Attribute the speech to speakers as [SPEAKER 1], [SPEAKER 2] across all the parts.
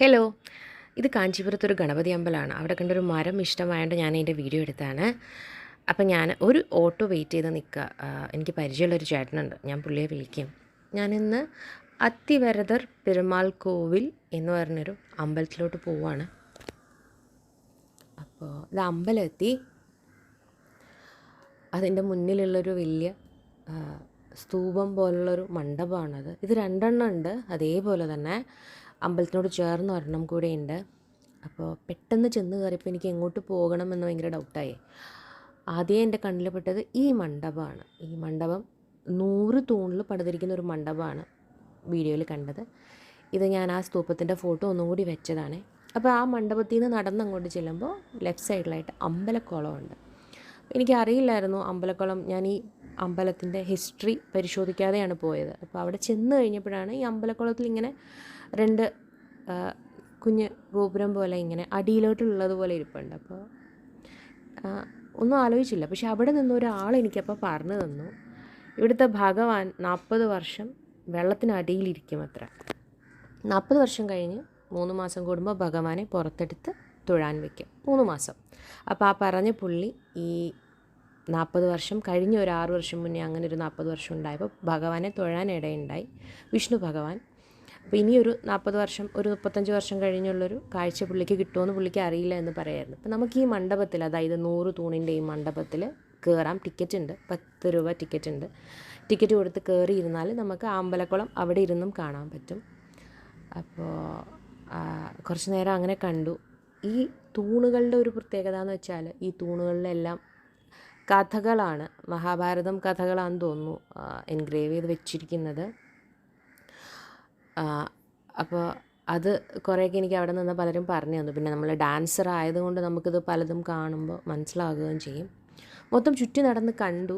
[SPEAKER 1] Hello, ഇത് കാഞ്ചീപുരത്തൊരു ഗണപതി അമ്പലമാണ്. അവിടെ കണ്ടൊരു മരം ഇഷ്ടമായതുകൊണ്ട് ഞാൻ അതിൻ്റെ വീഡിയോ എടുത്താണ്. അപ്പം ഞാൻ ഒരു ഓട്ടോ വെയിറ്റ് ചെയ്ത് നിൽക്കുക. എനിക്ക് പരിചയമുള്ളൊരു ചേട്ടനുണ്ട്, ഞാൻ പുള്ളിയെ വിളിക്കും. ഞാനിന്ന് അത്തിവരദർ പെരുമാൾ കോവിൽ എന്ന് പറഞ്ഞൊരു അമ്പലത്തിലോട്ട് പോവുകയാണ്. അപ്പോൾ ഇത് അമ്പലം എത്തി. അതിൻ്റെ മുന്നിലുള്ളൊരു വലിയ സ്തൂപം പോലുള്ളൊരു മണ്ഡപമാണത്. ഇത് രണ്ടെണ്ണം ഉണ്ട്. അതേപോലെ തന്നെ അമ്പലത്തിനോട് ചേർന്ന് ഒരെണ്ണം കൂടെ ഉണ്ട്. അപ്പോൾ പെട്ടെന്ന് ചെന്ന് കയറിയപ്പോൾ എനിക്ക് എങ്ങോട്ട് പോകണമെന്ന് ഭയങ്കര ഡൗട്ടായി. ആദ്യം എൻ്റെ കണ്ണിൽ പെട്ടത് ഈ മണ്ഡപമാണ്. ഈ മണ്ഡപം 100 തൂണിൽ പണിതിരിക്കുന്ന ഒരു മണ്ഡപമാണ് വീഡിയോയിൽ കണ്ടത്. ഇത് ഞാൻ ആ സ്തൂപത്തിൻ്റെ ഫോട്ടോ ഒന്നുകൂടി വെച്ചതാണ്. അപ്പോൾ ആ മണ്ഡപത്തിൽ നിന്ന് നടന്നങ്ങോട്ട് ചെല്ലുമ്പോൾ ലെഫ്റ്റ് സൈഡിലായിട്ട് അമ്പലക്കുളമുണ്ട്. എനിക്കറിയില്ലായിരുന്നു അമ്പലക്കുളം. ഞാൻ ഈ അമ്പലത്തിൻ്റെ ഹിസ്റ്ററി പരിശോധിക്കാതെയാണ് പോയത്. അപ്പോൾ അവിടെ ചെന്ന് കഴിഞ്ഞപ്പോഴാണ് ഈ അമ്പലക്കുളത്തിൽ ഇങ്ങനെ 2 കുഞ്ഞ് ഗോപുരം പോലെ ഇങ്ങനെ അടിയിലോട്ടുള്ളതുപോലെ ഇരിപ്പുണ്ട്. അപ്പോൾ ഒന്നും ആലോചിച്ചില്ല. പക്ഷെ അവിടെ നിന്ന് ഒരാൾ എനിക്കപ്പോൾ പറഞ്ഞു തന്നു, ഇവിടുത്തെ ഭഗവാൻ 40 വർഷം വെള്ളത്തിനടിയിലിരിക്കും അത്ര. 40 വർഷം കഴിഞ്ഞ് 3 മാസം കൂടുമ്പോൾ ഭഗവാനെ പുറത്തെടുത്ത് തൊഴാൻ വയ്ക്കും. 3 മാസം. അപ്പോൾ ആ പറഞ്ഞ പുള്ളി ഈ 40 വർഷം കഴിഞ്ഞ് ഒരു 6 വർഷം മുന്നേ അങ്ങനെ ഒരു 40 വർഷം ഉണ്ടായപ്പോൾ ഭഗവാനെ തൊഴാൻ ഇടയുണ്ടായി, വിഷ്ണു ഭഗവാൻ. അപ്പോൾ ഇനിയൊരു 40 വർഷം, ഒരു 35 വർഷം കഴിഞ്ഞുള്ളൊരു കാഴ്ച പുള്ളിക്ക് കിട്ടുമെന്ന് പുള്ളിക്ക് അറിയില്ല എന്ന് പറയായിരുന്നു. അപ്പോൾ നമുക്ക് ഈ മണ്ഡപത്തിൽ, അതായത് 100 തൂണിൻ്റെ ഈ മണ്ഡപത്തിൽ കയറാം. ടിക്കറ്റ് ഉണ്ട്, 10 രൂപ ടിക്കറ്റ് ഉണ്ട്. ടിക്കറ്റ് കൊടുത്ത് കയറിയിരുന്നാൽ നമുക്ക് അമ്പലക്കുളം അവിടെ ഇരുന്നും കാണാൻ പറ്റും. അപ്പോൾ കുറച്ച് നേരം അങ്ങനെ കണ്ടു. ഈ തൂണുകളുടെ ഒരു പ്രത്യേകത എന്ന് വെച്ചാൽ ഈ തൂണുകളിലെല്ലാം കഥകളാണ്, മഹാഭാരതം കഥകളാണെന്ന് തോന്നുന്നു എൻഗ്രേവ് ചെയ്ത് വെച്ചിരിക്കുന്നത്. അപ്പോൾ അത് കുറേയൊക്കെ എനിക്ക് അവിടെ നിന്ന് പലരും പറഞ്ഞു തന്നു. പിന്നെ നമ്മൾ ഡാൻസർ ആയതുകൊണ്ട് നമുക്കിത് പലതും കാണുമ്പോൾ മനസ്സിലാകുകയും ചെയ്യും. മൊത്തം ചുറ്റി നടന്ന് കണ്ടു.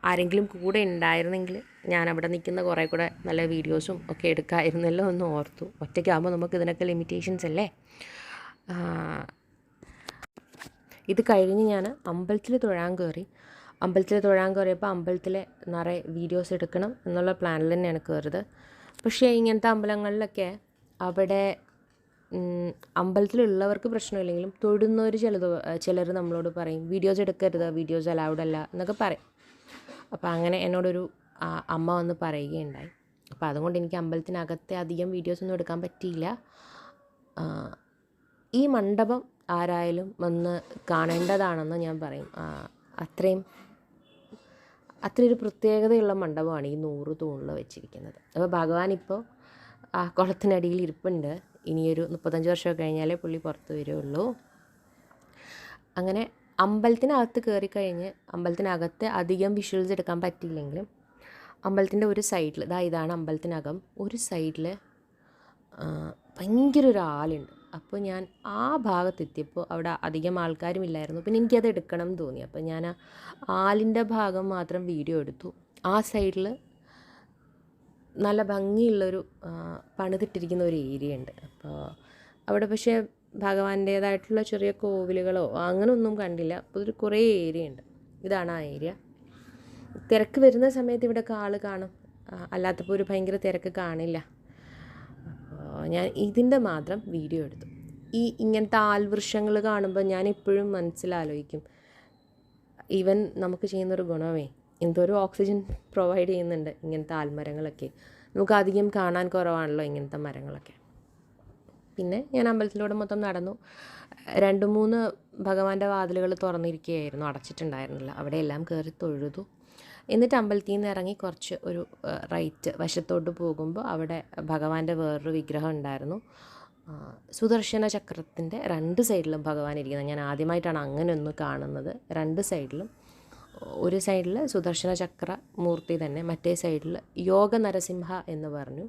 [SPEAKER 1] ആരെങ്കിലും കൂടെ ഉണ്ടായിരുന്നെങ്കിൽ ഞാൻ അവിടെ നിൽക്കുന്ന കുറേ കൂടെ നല്ല വീഡിയോസും ഒക്കെ എടുക്കാമായിരുന്നല്ലോ എന്ന് ഓർത്തു. ഒറ്റയ്ക്കാകുമ്പോൾ നമുക്ക് ഇതിനൊക്കെ ലിമിറ്റേഷൻസ് അല്ലേ. ഇത് കഴിഞ്ഞ് ഞാൻ അമ്പലത്തിൽ തൊഴാൻ കയറി. അമ്പലത്തിൽ തൊഴാൻ കയറിയപ്പോൾ അമ്പലത്തിലെ നിറയെ വീഡിയോസ് എടുക്കണം എന്നുള്ള പ്ലാനിൽ തന്നെയാണ് കയറിയത്. പക്ഷേ ഇങ്ങനത്തെ അമ്പലങ്ങളിലൊക്കെ അവിടെ അമ്പലത്തിലുള്ളവർക്ക് പ്രശ്നമില്ലെങ്കിലും തൊഴുന്നവർ ചിലർ നമ്മളോട് പറയും വീഡിയോസ് എടുക്കരുത്, വീഡിയോസ് അലൗഡ് അല്ല എന്നൊക്കെ പറയും. അപ്പോൾ അങ്ങനെ എന്നോടൊരു അമ്മ വന്ന് പറയുകയുണ്ടായി. അപ്പോൾ അതുകൊണ്ട് എനിക്ക് അമ്പലത്തിനകത്തെ അധികം വീഡിയോസൊന്നും എടുക്കാൻ പറ്റിയില്ല. ഈ മണ്ഡപം ആരായാലും വന്ന് കാണേണ്ടതാണെന്ന് ഞാൻ പറയും. അത്രയൊരു പ്രത്യേകതയുള്ള മണ്ഡപമാണ് ഈ 100 തൂണിൽ വെച്ചിരിക്കുന്നത്. അപ്പോൾ ഭഗവാൻ ഇപ്പോൾ ആ കുളത്തിനടിയിൽ ഇരിപ്പുണ്ട്. ഇനിയൊരു 35 വർഷമൊക്കെ കഴിഞ്ഞാലേ പുള്ളി പുറത്ത് വരുള്ളൂ. അങ്ങനെ അമ്പലത്തിനകത്ത് കയറിക്കഴിഞ്ഞ് അമ്പലത്തിനകത്ത് അധികം വിഷ്വൽസ് എടുക്കാൻ പറ്റിയില്ലെങ്കിലും അമ്പലത്തിൻ്റെ ഒരു സൈഡിൽ, ഇതാണ് അമ്പലത്തിനകം, ഒരു സൈഡിൽ ഭയങ്കര ഒരു ആലുണ്ട്. അപ്പോൾ ഞാൻ ആ ഭാഗത്തെത്തിയപ്പോൾ അവിടെ അധികം ആൾക്കാരും ഇല്ലായിരുന്നു. പിന്നെ എനിക്കത് എടുക്കണം എന്ന് തോന്നി. അപ്പോൾ ഞാൻ ആലിൻ്റെ ഭാഗം മാത്രം വീഡിയോ എടുത്തു. ആ സൈഡിൽ നല്ല ഭംഗിയുള്ളൊരു പണിതിട്ടിരിക്കുന്ന ഒരു ഏരിയ ഉണ്ട്. അപ്പോൾ അവിടെ പക്ഷേ ഭഗവാന്റേതായിട്ടുള്ള ചെറിയ കോവിലുകളോ അങ്ങനെയൊന്നും കണ്ടില്ല. അപ്പോൾ ഒരു കുറേ ഏരിയ ഉണ്ട്. ഇതാണ് ആ ഏരിയ. തിരക്ക് വരുന്ന സമയത്ത് ഇവിടെയൊക്കെ ആൾ കാണും, അല്ലാത്തപ്പോൾ ഒരു ഭയങ്കര തിരക്ക് കാണില്ല. ഞാൻ ഇതിൻ്റെ മാത്രം വീഡിയോ എടുത്തു. ഇങ്ങനത്തെ ആൽവൃക്ഷങ്ങൾ കാണുമ്പോൾ ഞാൻ എപ്പോഴും മനസ്സിലാലോചിക്കും, ഈവൻ നമുക്ക് ചെയ്യുന്നൊരു ഗുണമേ, എന്തോരം ഓക്സിജൻ പ്രൊവൈഡ് ചെയ്യുന്നുണ്ട് ഇങ്ങനത്തെ ആൽമരങ്ങളൊക്കെ. നമുക്ക് അധികം കാണാൻ കുറവാണല്ലോ ഇങ്ങനത്തെ മരങ്ങളൊക്കെ. പിന്നെ ഞാൻ അമ്പലത്തിലൂടെ മൊത്തം നടന്നു. 2-3 ഭഗവാന്റെ വാതിലുകൾ തുറന്നിരിക്കുകയായിരുന്നു, അടച്ചിട്ടുണ്ടായിരുന്നില്ല. അവിടെയെല്ലാം കയറി തൊഴുതു. എന്നിട്ട് അമ്പലത്തിൽ നിന്ന് ഇറങ്ങി കുറച്ച് ഒരു റൈറ്റ് വശത്തോട്ട് പോകുമ്പോൾ അവിടെ ഭഗവാന്റെ വേറൊരു വിഗ്രഹം ഉണ്ടായിരുന്നു. സുദർശന ചക്രത്തിൻ്റെ 2 സൈഡിലും ഭഗവാൻ ഇരിക്കുന്നത്. ഞാൻ ആദ്യമായിട്ടാണ് അങ്ങനെ ഒന്ന് കാണുന്നത്. 2 സൈഡിലും, ഒരു സൈഡിൽ സുദർശന ചക്ര മൂർത്തി തന്നെ, മറ്റേ സൈഡിൽ യോഗ നരസിംഹ എന്ന് പറഞ്ഞു,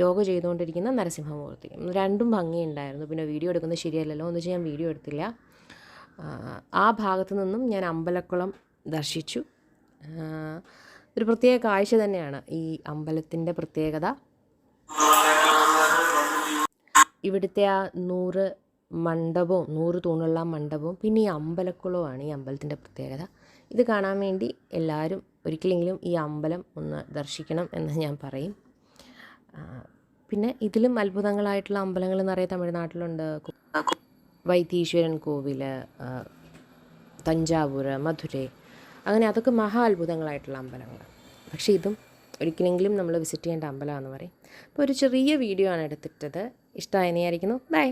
[SPEAKER 1] യോഗ ചെയ്തുകൊണ്ടിരിക്കുന്ന നരസിംഹമൂർത്തി. 2ഉം ഭംഗിയുണ്ടായിരുന്നു. പിന്നെ വീഡിയോ എടുക്കുന്നത് ശരിയല്ലല്ലോ എന്ന് വെച്ചാൽ ഞാൻ വീഡിയോ എടുത്തില്ല. ആ ഭാഗത്തു നിന്നും ഞാൻ അമ്പലക്കുളം ദർശിച്ചു. ഒരു പ്രത്യേക കാഴ്ച തന്നെയാണ് ഈ അമ്പലത്തിൻ്റെ പ്രത്യേകത. ഇവിടുത്തെ ആ 100 മണ്ഡപവും 100 തൂണുള്ള മണ്ഡപവും പിന്നെ ഈ അമ്പലക്കുളവുമാണ് ഈ അമ്പലത്തിൻ്റെ പ്രത്യേകത. ഇത് കാണാൻ വേണ്ടി എല്ലാവരും ഒരിക്കലെങ്കിലും ഈ അമ്പലം ഒന്ന് ദർശിക്കണം എന്ന് ഞാൻ പറയും. പിന്നെ ഇതിലും അത്ഭുതങ്ങളായിട്ടുള്ള അമ്പലങ്ങൾ നിറയെ തമിഴ്നാട്ടിലുണ്ട്. വൈത്തീശ്വരൻ കോവിൽ, തഞ്ചാവൂർ, മധുരൈ, അങ്ങനെ അതൊക്കെ മഹാ അത്ഭുതങ്ങളായിട്ടുള്ള അമ്പലങ്ങൾ. പക്ഷേ ഇതും ഒരിക്കലെങ്കിലും നമ്മൾ വിസിറ്റ് ചെയ്യേണ്ട അമ്പലമാണെന്ന് പറയും. അപ്പോൾ ഒരു ചെറിയ വീഡിയോ ആണ് എടുത്തിട്ടത്. ഇഷ്ടമായെന്ന് വിചാരിക്കുന്നു. ബൈ.